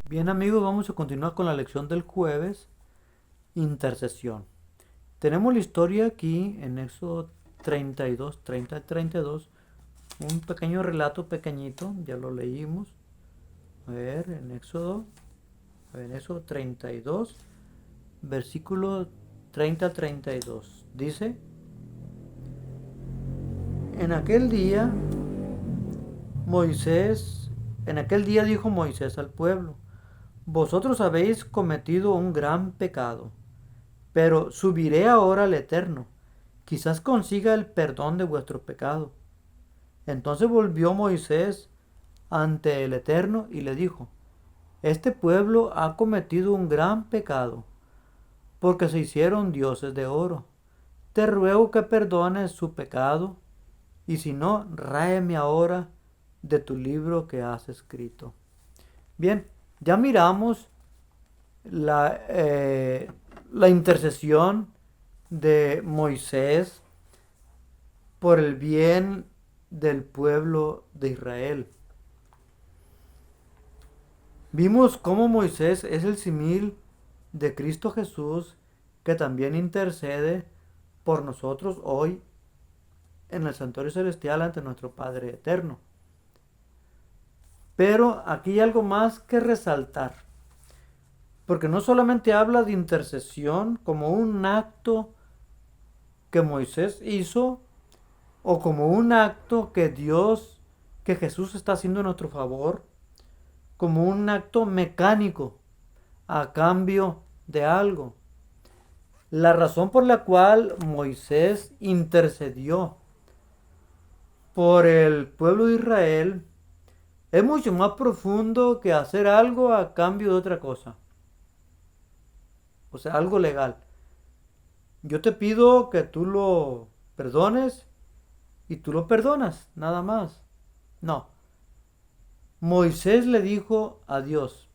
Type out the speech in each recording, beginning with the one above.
Bien amigos, vamos a continuar con la lección del jueves, intercesión. Tenemos la historia aquí en Éxodo 32, 30 al 32, un pequeño relato pequeñito, ya lo leímos. A ver, en Éxodo 32, versículo 30 al 32. Dice, en aquel día en aquel día dijo Moisés al pueblo, vosotros habéis cometido un gran pecado. Pero subiré ahora al Eterno, quizás consiga el perdón de vuestro pecado. Entonces volvió Moisés ante el Eterno y le dijo, este pueblo ha cometido un gran pecado, porque se hicieron dioses de oro. Te ruego que perdones su pecado, y si no, ráeme ahora de tu libro que has escrito. Bien, ya miramos la, eh, la intercesión de Moisés por el bien del pueblo de Israel. Vimos cómo Moisés es el simil de Cristo Jesús que también intercede por nosotros hoy en el santuario celestial ante nuestro Padre eterno. Pero aquí hay algo más que resaltar, porque no solamente habla de intercesión como un acto que Moisés hizo o como un acto que Jesús está haciendo a nuestro favor, como un acto mecánico a cambio de algo. La razón por la cual Moisés intercedió por el pueblo de Israel es mucho más profundo que hacer algo a cambio de otra cosa. O sea, algo legal. Yo te pido que tú lo perdones y tú lo perdonas, nada más. No. Moisés le dijo a Dios,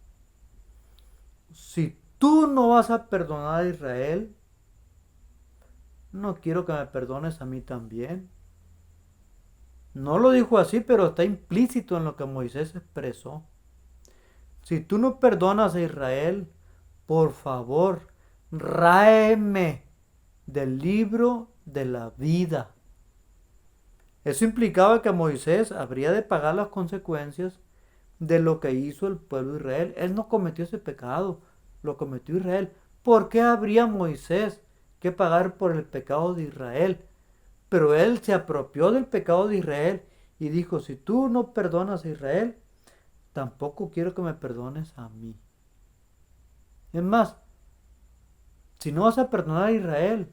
si tú no vas a perdonar a Israel, no quiero que me perdones a mí también. No lo dijo así, pero está implícito en lo que Moisés expresó. Si tú no perdonas a Israel, por favor, ráeme del libro de la vida. Eso implicaba que Moisés habría de pagar las consecuencias de lo que hizo el pueblo de Israel. Él no cometió ese pecado, lo cometió Israel. ¿Por qué habría Moisés que pagar por el pecado de Israel? Pero él se apropió del pecado de Israel y dijo, si tú no perdonas a Israel, tampoco quiero que me perdones a mí. Es más, si no vas a perdonar a Israel,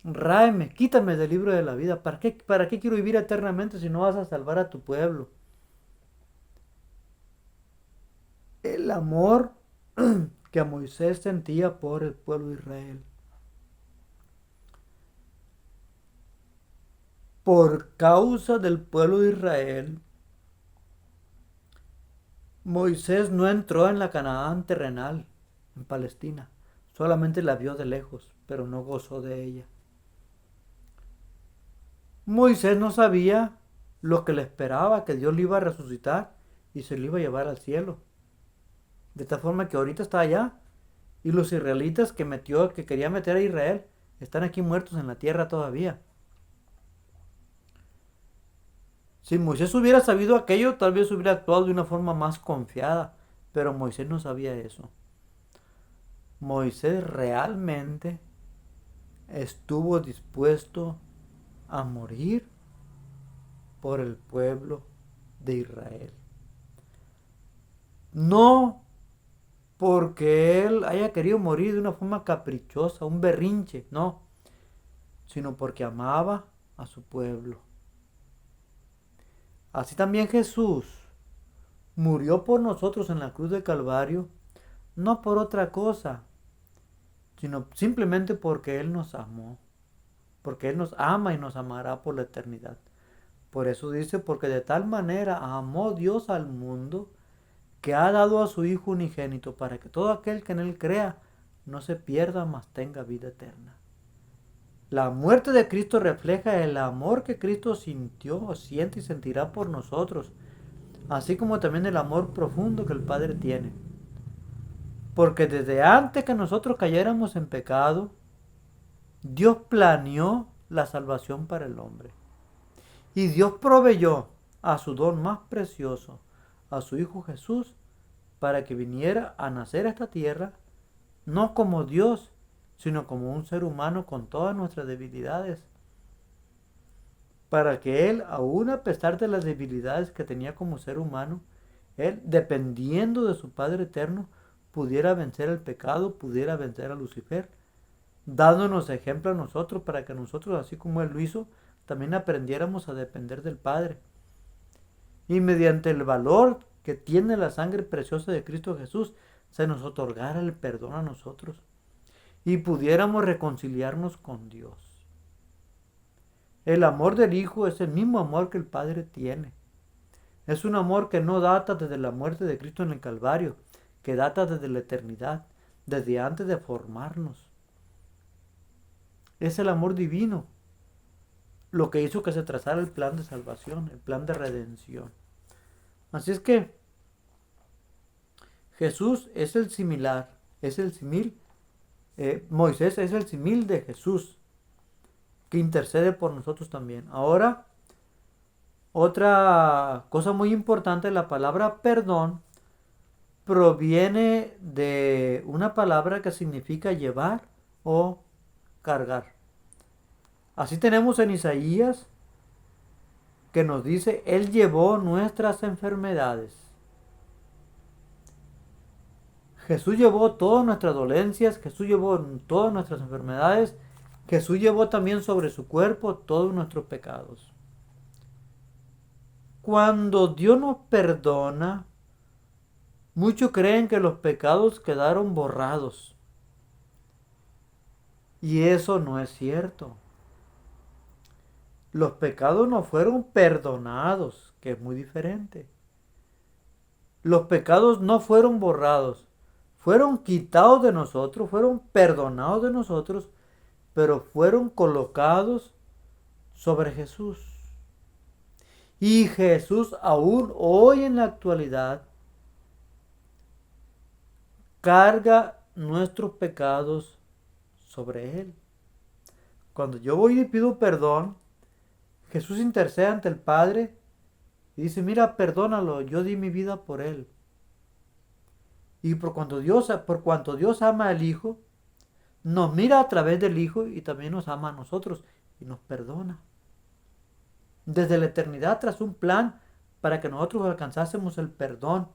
ráeme, quítame del libro de la vida. Para qué quiero vivir eternamente si no vas a salvar a tu pueblo? El amor que Moisés sentía por el pueblo de Israel. Por causa del pueblo de Israel, Moisés no entró en la Canaán terrenal, en Palestina. Solamente la vio de lejos, pero no gozó de ella. Moisés no sabía lo que le esperaba, que Dios le iba a resucitar y se lo iba a llevar al cielo. De tal forma que ahorita está allá y los israelitas que quería meter a Israel, están aquí muertos en la tierra todavía. Si Moisés hubiera sabido aquello, tal vez hubiera actuado de una forma más confiada, pero Moisés no sabía eso. Moisés realmente estuvo dispuesto a morir por el pueblo de Israel. No porque él haya querido morir de una forma caprichosa, un berrinche, no, sino porque amaba a su pueblo. Así también Jesús murió por nosotros en la cruz del Calvario, no por otra cosa, sino simplemente porque Él nos amó, porque Él nos ama y nos amará por la eternidad. Por eso dice, porque de tal manera amó Dios al mundo, que ha dado a su Hijo unigénito, para que todo aquel que en Él crea no se pierda, mas tenga vida eterna. La muerte de Cristo refleja el amor que Cristo sintió, siente y sentirá por nosotros, así como también el amor profundo que el Padre tiene. Porque desde antes que nosotros cayéramos en pecado, Dios planeó la salvación para el hombre. Y Dios proveyó a su don más precioso, a su Hijo Jesús, para que viniera a nacer a esta tierra, no como Dios, sino como un ser humano con todas nuestras debilidades. Para que Él, aun a pesar de las debilidades que tenía como ser humano, Él, dependiendo de su Padre eterno, pudiera vencer el pecado, pudiera vencer a Lucifer, dándonos ejemplo a nosotros para que nosotros, así como Él lo hizo, también aprendiéramos a depender del Padre. Y mediante el valor que tiene la sangre preciosa de Cristo Jesús, se nos otorgara el perdón a nosotros y pudiéramos reconciliarnos con Dios. El amor del Hijo es el mismo amor que el Padre tiene. Es un amor que no data desde la muerte de Cristo en el Calvario, que data desde la eternidad, desde antes de formarnos. Es el amor divino lo que hizo que se trazara el plan de salvación, el plan de redención. Así es que Jesús es el similar, es el simil, Moisés es el simil de Jesús, que intercede por nosotros también. Ahora, otra cosa muy importante, la palabra perdón proviene de una palabra que significa llevar o cargar. Así tenemos en Isaías que nos dice, Él llevó nuestras enfermedades. Jesús llevó todas nuestras dolencias, Jesús llevó todas nuestras enfermedades, Jesús llevó también sobre su cuerpo todos nuestros pecados. Cuando Dios nos perdona, muchos creen que los pecados quedaron borrados. Y eso no es cierto. Los pecados no fueron perdonados, que es muy diferente. Los pecados no fueron borrados, fueron quitados de nosotros, fueron perdonados de nosotros, pero fueron colocados sobre Jesús. Y Jesús aún hoy en la actualidad carga nuestros pecados sobre Él. Cuando yo voy y pido perdón, Jesús intercede ante el Padre y dice, mira, perdónalo, yo di mi vida por Él. Y por cuanto Dios ama al Hijo, nos mira a través del Hijo y también nos ama a nosotros y nos perdona. Desde la eternidad tras un plan para que nosotros alcanzásemos el perdón.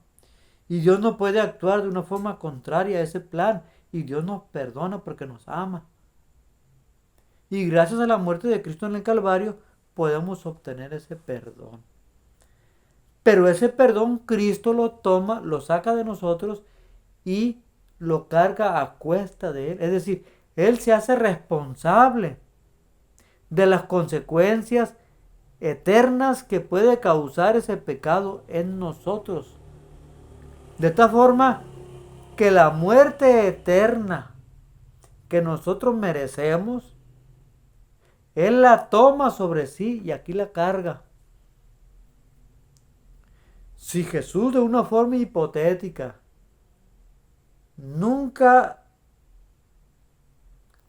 Y Dios no puede actuar de una forma contraria a ese plan. Y Dios nos perdona porque nos ama. Y gracias a la muerte de Cristo en el Calvario podemos obtener ese perdón. Pero ese perdón Cristo lo toma, lo saca de nosotros y lo carga a cuesta de Él. Es decir, Él se hace responsable de las consecuencias eternas que puede causar ese pecado en nosotros. De esta forma que la muerte eterna que nosotros merecemos, Él la toma sobre sí y aquí la carga. Si Jesús de una forma hipotética nunca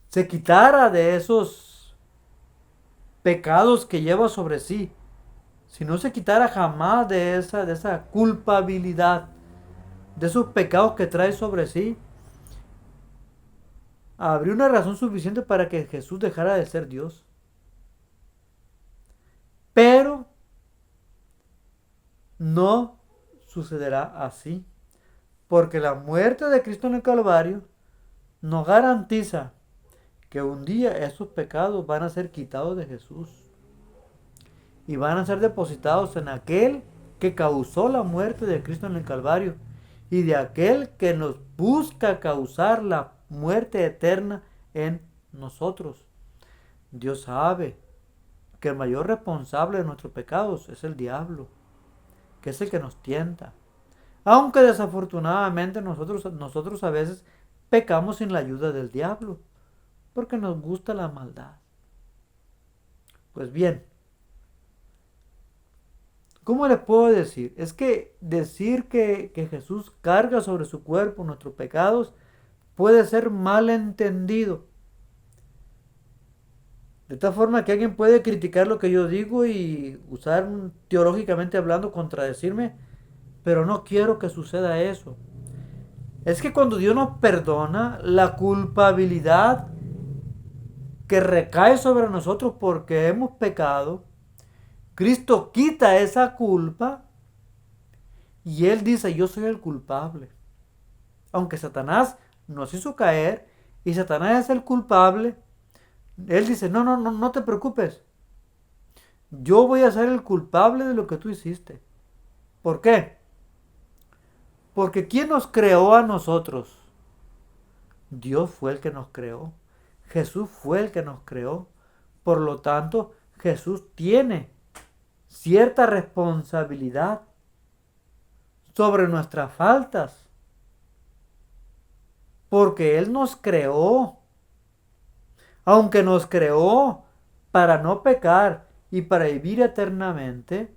se quitara de esos pecados que lleva sobre sí, si no se quitara jamás de esa culpabilidad, de esos pecados que trae sobre sí, habría una razón suficiente para que Jesús dejara de ser Dios. Pero no sucederá así, porque la muerte de Cristo en el Calvario nos garantiza que un día esos pecados van a ser quitados de Jesús y van a ser depositados en aquel que causó la muerte de Cristo en el Calvario y de aquel que nos busca causar la muerte eterna en nosotros. Dios sabe que el mayor responsable de nuestros pecados es el diablo, que es el que nos tienta. Aunque desafortunadamente nosotros a veces pecamos sin la ayuda del diablo, porque nos gusta la maldad. Pues bien, ¿Cómo les puedo decir? Es que decir que Jesús carga sobre su cuerpo nuestros pecados puede ser mal entendido. De tal forma que alguien puede criticar lo que yo digo y usar teológicamente hablando, contradecirme, pero no quiero que suceda eso. Es que cuando Dios nos perdona, la culpabilidad que recae sobre nosotros porque hemos pecado, Cristo quita esa culpa y Él dice, yo soy el culpable. Aunque Satanás nos hizo caer y Satanás es el culpable, Él dice, no, no, no, no te preocupes. Yo voy a ser el culpable de lo que tú hiciste. ¿Por qué? Porque ¿quién nos creó a nosotros? Dios fue el que nos creó. Jesús fue el que nos creó. Por lo tanto, Jesús tiene cierta responsabilidad sobre nuestras faltas. Porque Él nos creó. Aunque nos creó para no pecar y para vivir eternamente,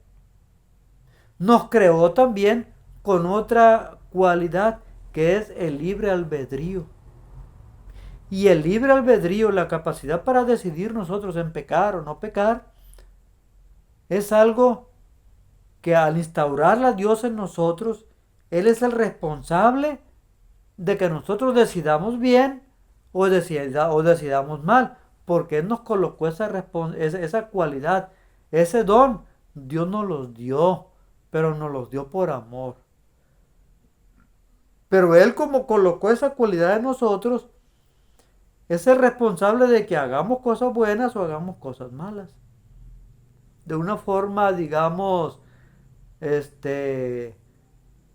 nos creó también con otra cualidad que es el libre albedrío. Y el libre albedrío, la capacidad para decidir nosotros en pecar o no pecar, es algo que al instaurarla Dios en nosotros, Él es el responsable de que nosotros decidamos bien o decidamos mal, porque Él nos colocó esa cualidad, ese don. Dios nos los dio, pero nos los dio por amor. Pero Él, como colocó esa cualidad en nosotros, es el responsable de que hagamos cosas buenas o hagamos cosas malas. De una forma, digamos,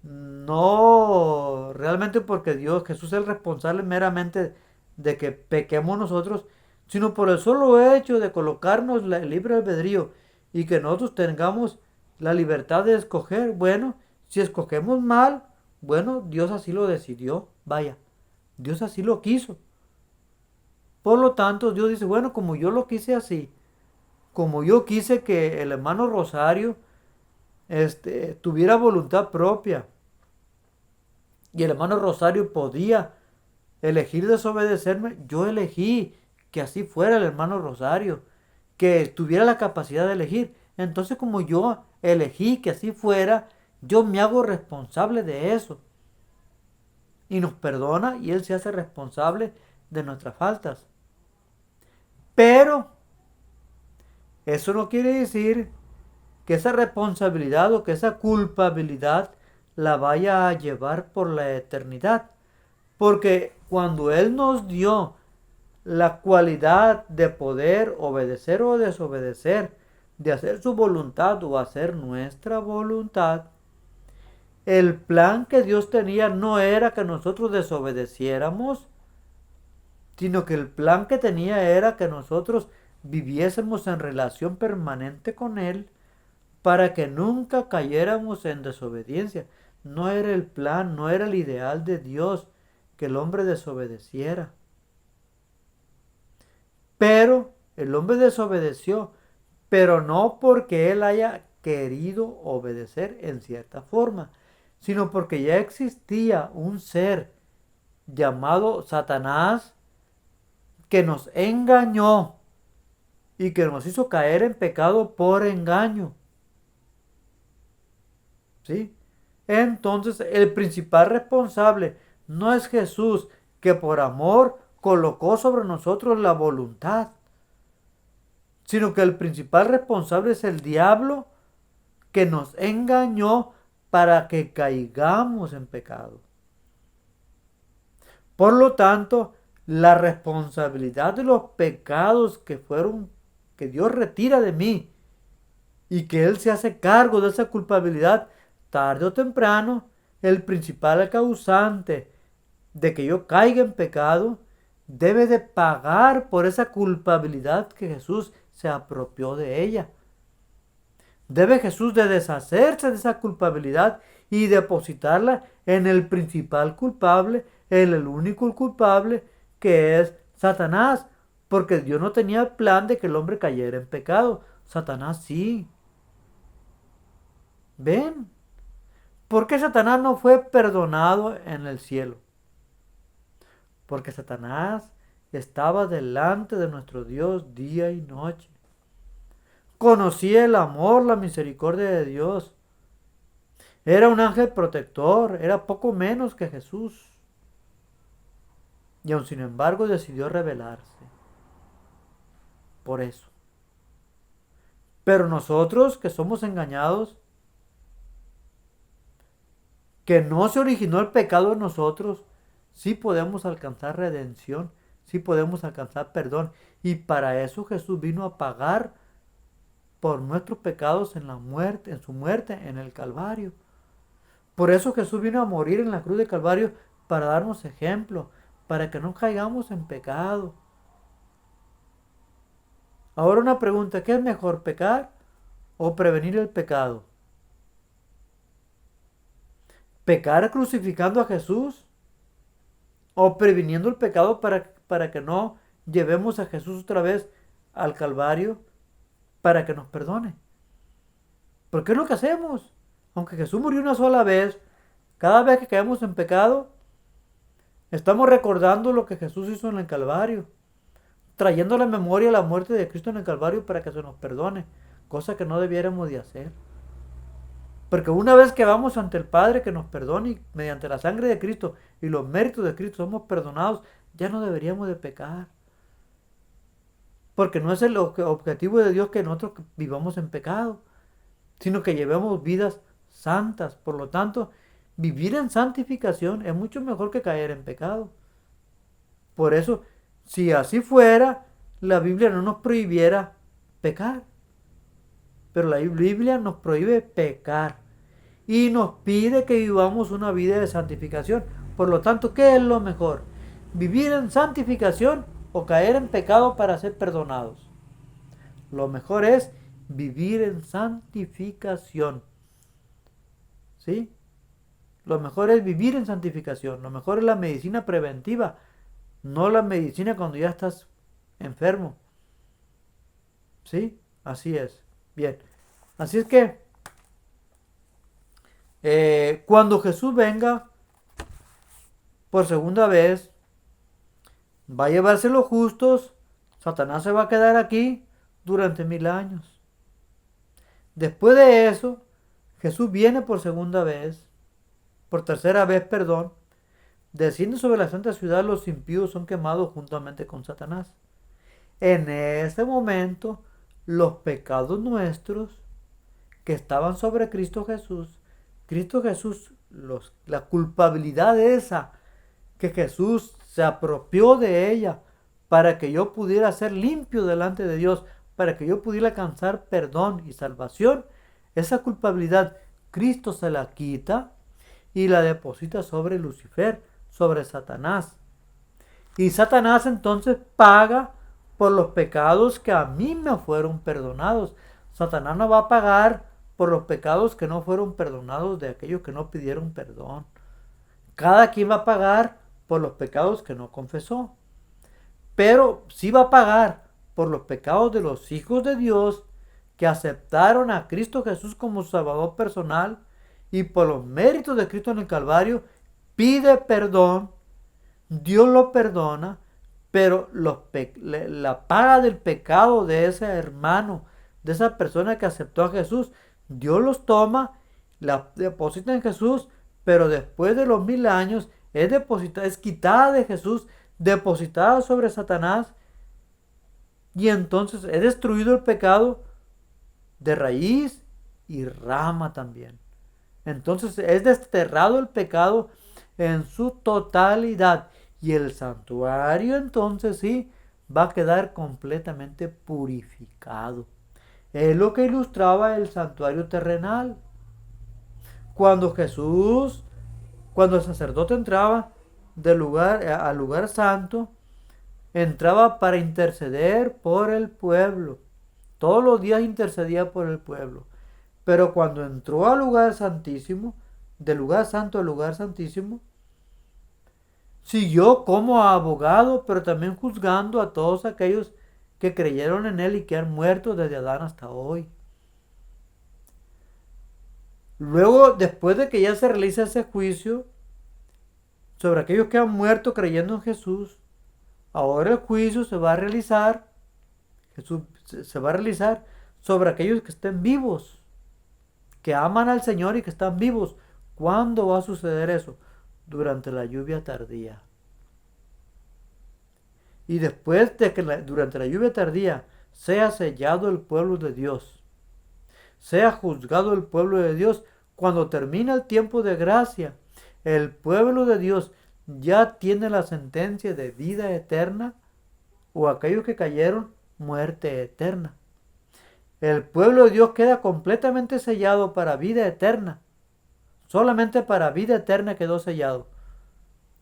no realmente porque Jesús es el responsable meramente de que pequemos nosotros, sino por el solo hecho de colocarnos el libre albedrío y que nosotros tengamos la libertad de escoger. Bueno, si escogemos mal, bueno, Dios así lo decidió, vaya, Dios así lo quiso. Por lo tanto, Dios dice, bueno, como yo lo quise así, como yo quise que el hermano Rosario tuviera voluntad propia, y el hermano Rosario podía elegir desobedecerme, yo elegí que así fuera el hermano Rosario, que tuviera la capacidad de elegir. Entonces, como yo elegí que así fuera, yo me hago responsable de eso. Y nos perdona y Él se hace responsable de nuestras faltas. Pero eso no quiere decir que esa responsabilidad o que esa culpabilidad la vaya a llevar por la eternidad. Porque cuando Él nos dio la cualidad de poder obedecer o desobedecer, de hacer su voluntad o hacer nuestra voluntad, el plan que Dios tenía no era que nosotros desobedeciéramos, sino que el plan que tenía era que nosotros viviésemos en relación permanente con Él para que nunca cayéramos en desobediencia. No era el plan, no era el ideal de Dios que el hombre desobedeciera. Pero el hombre desobedeció, pero no porque él haya querido obedecer en cierta forma, sino porque ya existía un ser llamado Satanás que nos engañó y que nos hizo caer en pecado por engaño. ¿Sí? Entonces, el principal responsable no es Jesús, que por amor colocó sobre nosotros la voluntad, sino que el principal responsable es el diablo, que nos engañó para que caigamos en pecado. Por lo tanto, la responsabilidad de los pecados que Dios retira de mí y que Él se hace cargo de esa culpabilidad, tarde o temprano, el principal causante de que yo caiga en pecado debe de pagar por esa culpabilidad que Jesús se apropió de ella. Debe Jesús de deshacerse de esa culpabilidad y depositarla en el principal culpable, en el único culpable, que es Satanás, porque Dios no tenía el plan de que el hombre cayera en pecado. Satanás sí. ¿Ven? ¿Por qué Satanás no fue perdonado en el cielo? Porque Satanás estaba delante de nuestro Dios día y noche. Conocía el amor, la misericordia de Dios. Era un ángel protector, era poco menos que Jesús. Y aun sin embargo decidió rebelarse. Por eso. Pero nosotros que somos engañados, que no se originó el pecado en nosotros, sí podemos alcanzar redención, sí podemos alcanzar perdón. Y para eso Jesús vino a pagar por nuestros pecados en la muerte, en su muerte en el Calvario. Por eso Jesús vino a morir en la cruz de Calvario para darnos ejemplo, para que no caigamos en pecado. Ahora una pregunta, ¿qué es mejor, pecar o prevenir el pecado? ¿Pecar crucificando a Jesús o previniendo el pecado para que no llevemos a Jesús otra vez al Calvario para que nos perdone? Porque es lo que hacemos. Aunque Jesús murió una sola vez, cada vez que caemos en pecado, estamos recordando lo que Jesús hizo en el Calvario, trayendo a la memoria la muerte de Cristo en el Calvario para que se nos perdone, cosa que no debiéramos de hacer. Porque una vez que vamos ante el Padre que nos perdone y mediante la sangre de Cristo y los méritos de Cristo somos perdonados, ya no deberíamos de pecar. Porque no es el objetivo de Dios que nosotros vivamos en pecado, sino que llevemos vidas santas. Por lo tanto, vivir en santificación es mucho mejor que caer en pecado. Por eso, si así fuera, la Biblia no nos prohibiera pecar. Pero la Biblia nos prohíbe pecar y nos pide que vivamos una vida de santificación. Por lo tanto, ¿qué es lo mejor? ¿Vivir en santificación o caer en pecado para ser perdonados? Lo mejor es vivir en santificación. ¿Sí? Lo mejor es vivir en santificación. Lo mejor es la medicina preventiva, no la medicina cuando ya estás enfermo. ¿Sí? Así es. Bien. Así es que cuando Jesús venga por segunda vez, va a llevarse los justos. Satanás se va a quedar aquí durante 1000 años. Después de eso, Jesús viene por segunda vez, por tercera vez, perdón. Desciende sobre la santa ciudad, los impíos son quemados juntamente con Satanás. En ese momento, los pecados nuestros que estaban sobre Cristo Jesús, la culpabilidad esa, que Jesús se apropió de ella para que yo pudiera ser limpio delante de Dios, para que yo pudiera alcanzar perdón y salvación, esa culpabilidad Cristo se la quita y la deposita sobre Lucifer, sobre Satanás. Y Satanás entonces paga por los pecados que a mí me fueron perdonados. Satanás no va a pagar por los pecados que no fueron perdonados de aquellos que no pidieron perdón. Cada quien va a pagar por los pecados que no confesó. Pero sí va a pagar por los pecados de los hijos de Dios que aceptaron a Cristo Jesús como Salvador personal y por los méritos de Cristo en el Calvario pide perdón. Dios lo perdona, pero la paga del pecado de ese hermano, de esa persona que aceptó a Jesús, Dios los toma, la deposita en Jesús, pero después de los 1000 años es quitada de Jesús, depositada sobre Satanás, y entonces es destruido el pecado de raíz y rama también. Entonces es desterrado el pecado en su totalidad, y el santuario entonces sí va a quedar completamente purificado. Es lo que ilustraba el santuario terrenal. Cuando el sacerdote entraba al lugar santo, entraba para interceder por el pueblo. Todos los días intercedía por el pueblo. Pero cuando entró al lugar santísimo, del lugar santo al lugar santísimo, siguió como abogado, pero también juzgando a todos aquellos que creyeron en él y que han muerto desde Adán hasta hoy. Luego, después de que ya se realiza ese juicio sobre aquellos que han muerto creyendo en Jesús, ahora el juicio se va a realizar, Jesús se va a realizar sobre aquellos que estén vivos, que aman al Señor y que están vivos. ¿Cuándo va a suceder eso? Durante la lluvia tardía. Y después de que durante la lluvia tardía sea sellado el pueblo de Dios, sea juzgado el pueblo de Dios, cuando termina el tiempo de gracia, el pueblo de Dios ya tiene la sentencia de vida eterna, o aquellos que cayeron, muerte eterna. El pueblo de Dios queda completamente sellado para vida eterna. Solamente para vida eterna quedó sellado.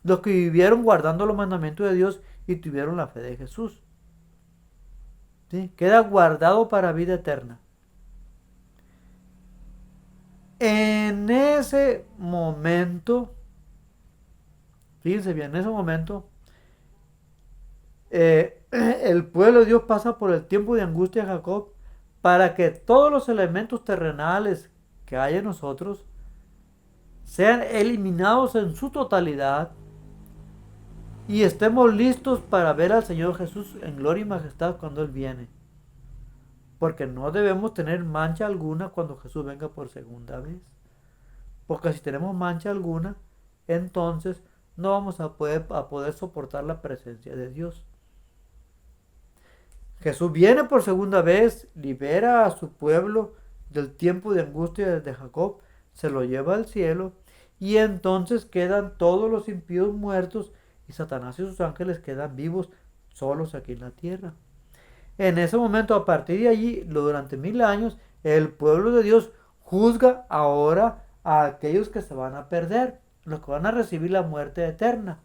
Los que vivieron guardando los mandamientos de Dios y tuvieron la fe de Jesús. ¿Sí? Queda guardado para vida eterna. En ese momento, fíjense bien, en ese momento, el pueblo de Dios pasa por el tiempo de angustia de Jacob para que todos los elementos terrenales que hay en nosotros sean eliminados en su totalidad y estemos listos para ver al Señor Jesús en gloria y majestad cuando Él viene. Porque no debemos tener mancha alguna cuando Jesús venga por segunda vez. Porque si tenemos mancha alguna, entonces no vamos a poder soportar la presencia de Dios. Jesús viene por segunda vez, libera a su pueblo del tiempo de angustia de Jacob, se lo lleva al cielo y entonces quedan todos los impíos muertos y Satanás y sus ángeles quedan vivos solos aquí en la tierra. En ese momento, a partir de allí, durante 1000 años, el pueblo de Dios juzga ahora a aquellos que se van a perder, los que van a recibir la muerte eterna.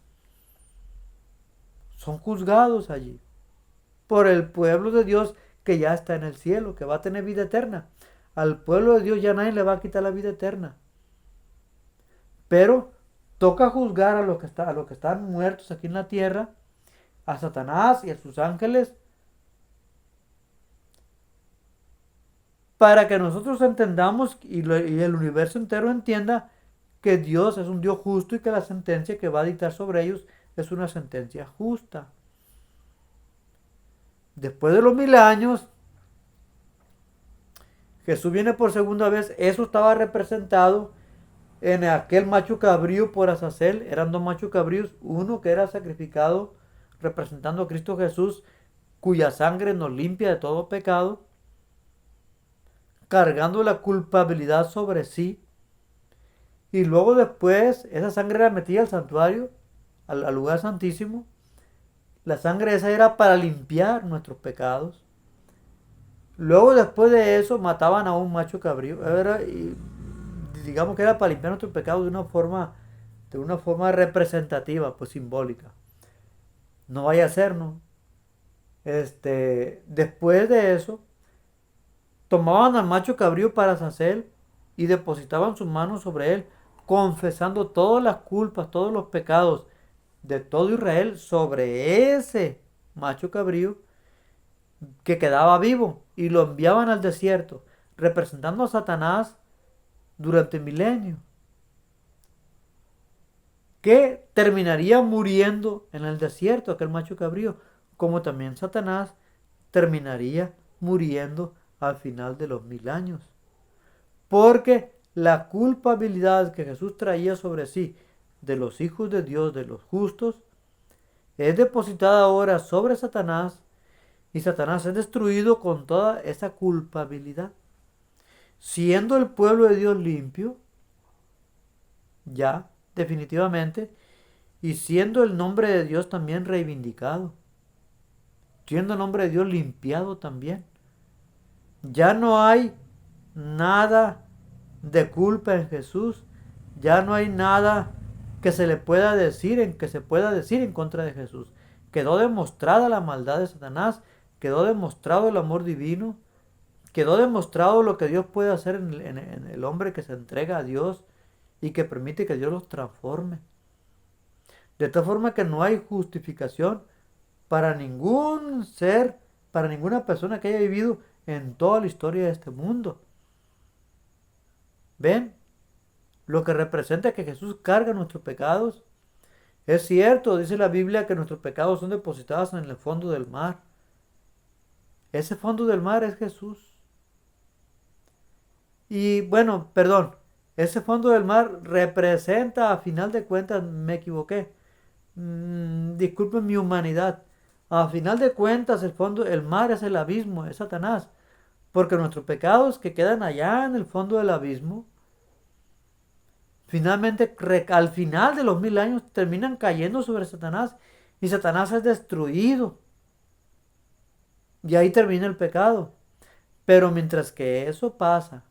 Son juzgados allí por el pueblo de Dios que ya está en el cielo, que va a tener vida eterna. Al pueblo de Dios ya nadie le va a quitar la vida eterna. Pero toca juzgar a los que están muertos aquí en la tierra, a Satanás y a sus ángeles, para que nosotros entendamos y el universo entero entienda que Dios es un Dios justo y que la sentencia que va a dictar sobre ellos es una sentencia justa. Después de los 1000 años, Jesús viene por segunda vez. Eso estaba representado en aquel macho cabrío por Azazel. Eran dos machos cabríos, uno que era sacrificado representando a Cristo Jesús, cuya sangre nos limpia de todo pecado, cargando la culpabilidad sobre sí. Y luego después esa sangre era metida al santuario, al lugar santísimo. La sangre esa era para limpiar nuestros pecados. Luego después de eso mataban a un macho cabrío. Digamos que era para limpiar nuestros pecados de una forma representativa, pues simbólica. No vaya a ser, ¿no? Después de eso, tomaban al macho cabrío para Azazel y depositaban sus manos sobre él, confesando todas las culpas, todos los pecados de todo Israel sobre ese macho cabrío que quedaba vivo, y lo enviaban al desierto, representando a Satanás durante milenios, que terminaría muriendo en el desierto, aquel macho cabrío, como también Satanás terminaría muriendo al final de los 1000 años. Porque la culpabilidad que Jesús traía sobre sí de los hijos de Dios, de los justos, es depositada ahora sobre Satanás, y Satanás es destruido con toda esa culpabilidad. Siendo el pueblo de Dios limpio, ya definitivamente, y siendo el nombre de Dios también reivindicado, siendo el nombre de Dios limpiado también. Ya no hay nada de culpa en Jesús, ya no hay nada que se le pueda decir en contra de Jesús. Quedó demostrada la maldad de Satanás, quedó demostrado el amor divino, quedó demostrado lo que Dios puede hacer en el hombre que se entrega a Dios y que permite que Dios los transforme. De tal forma que no hay justificación para ningún ser, para ninguna persona que haya vivido en toda la historia de este mundo. ¿Ven? lo que representa que Jesús carga nuestros pecados. Es cierto, dice la Biblia que nuestros pecados son depositados en el fondo del mar. Ese fondo del mar es Jesús. Y bueno, perdón, ese fondo del mar representa, a final de cuentas, me equivoqué. Disculpen mi humanidad. A final de cuentas, el mar es el abismo, es Satanás. Porque nuestros pecados que quedan allá en el fondo del abismo, finalmente, al final de los 1000 años, terminan cayendo sobre Satanás. Y Satanás es destruido. Y ahí termina el pecado. Pero mientras que eso pasa,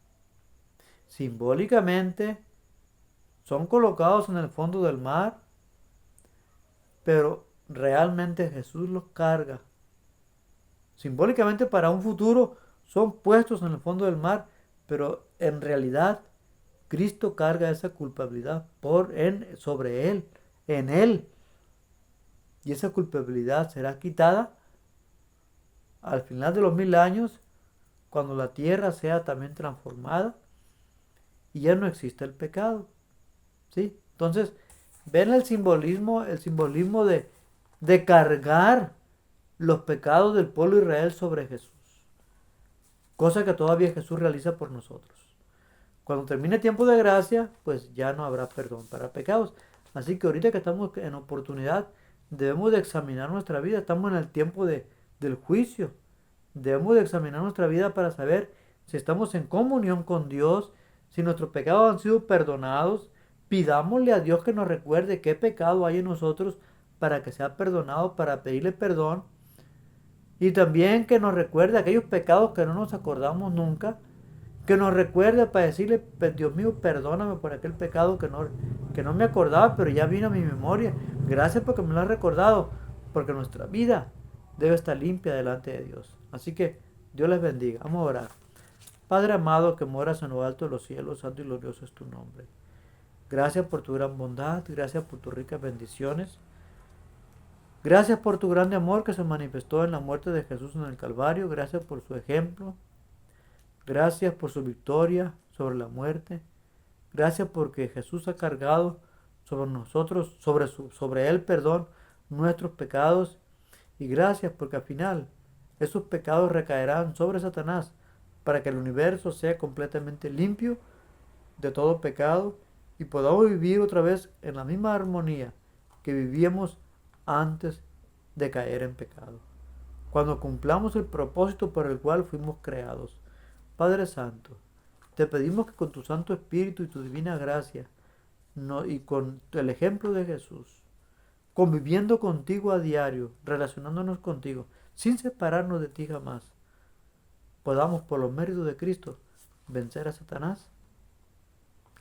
simbólicamente son colocados en el fondo del mar, pero realmente Jesús los carga. Simbólicamente para un futuro son puestos en el fondo del mar, pero en realidad Cristo carga esa culpabilidad sobre Él, en Él. Y esa culpabilidad será quitada al final de los 1000 años, cuando la tierra sea también transformada y ya no existe el pecado. ¿Sí? Entonces, ven el simbolismo de cargar los pecados del pueblo de Israel sobre Jesús. Cosa que todavía Jesús realiza por nosotros. Cuando termine el tiempo de gracia, pues ya no habrá perdón para pecados. Así que ahorita que estamos en oportunidad, debemos de examinar nuestra vida. Estamos en el tiempo del juicio. Debemos de examinar nuestra vida para saber si estamos en comunión con Dios, si nuestros pecados han sido perdonados. Pidámosle a Dios que nos recuerde qué pecado hay en nosotros para que sea perdonado, para pedirle perdón. Y también que nos recuerde aquellos pecados que no nos acordamos nunca. Que nos recuerde para decirle, Dios mío, perdóname por aquel pecado que no me acordaba, pero ya vino a mi memoria. Gracias porque me lo has recordado, porque nuestra vida debe estar limpia delante de Dios. Así que Dios les bendiga. Vamos a orar. Padre amado que moras en lo alto de los cielos, santo y glorioso es tu nombre. Gracias por tu gran bondad, gracias por tus ricas bendiciones. Gracias por tu grande amor que se manifestó en la muerte de Jesús en el Calvario. Gracias por su ejemplo. Gracias por su victoria sobre la muerte. Gracias porque Jesús ha cargado sobre nosotros, sobre él, perdón, nuestros pecados. Y gracias porque al final esos pecados recaerán sobre Satanás para que el universo sea completamente limpio de todo pecado y podamos vivir otra vez en la misma armonía que vivíamos antes de caer en pecado. Cuando cumplamos el propósito por el cual fuimos creados. Padre Santo, te pedimos que con tu Santo Espíritu y tu divina gracia, y con el ejemplo de Jesús, conviviendo contigo a diario, relacionándonos contigo, sin separarnos de ti jamás, podamos por los méritos de Cristo vencer a Satanás.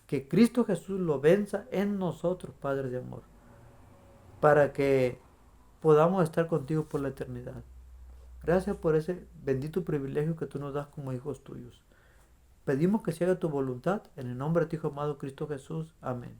Que Cristo Jesús lo venza en nosotros, Padre de amor, para que podamos estar contigo por la eternidad. Gracias por ese bendito privilegio que tú nos das como hijos tuyos. Pedimos que se haga tu voluntad en el nombre de tu Hijo amado Cristo Jesús. Amén.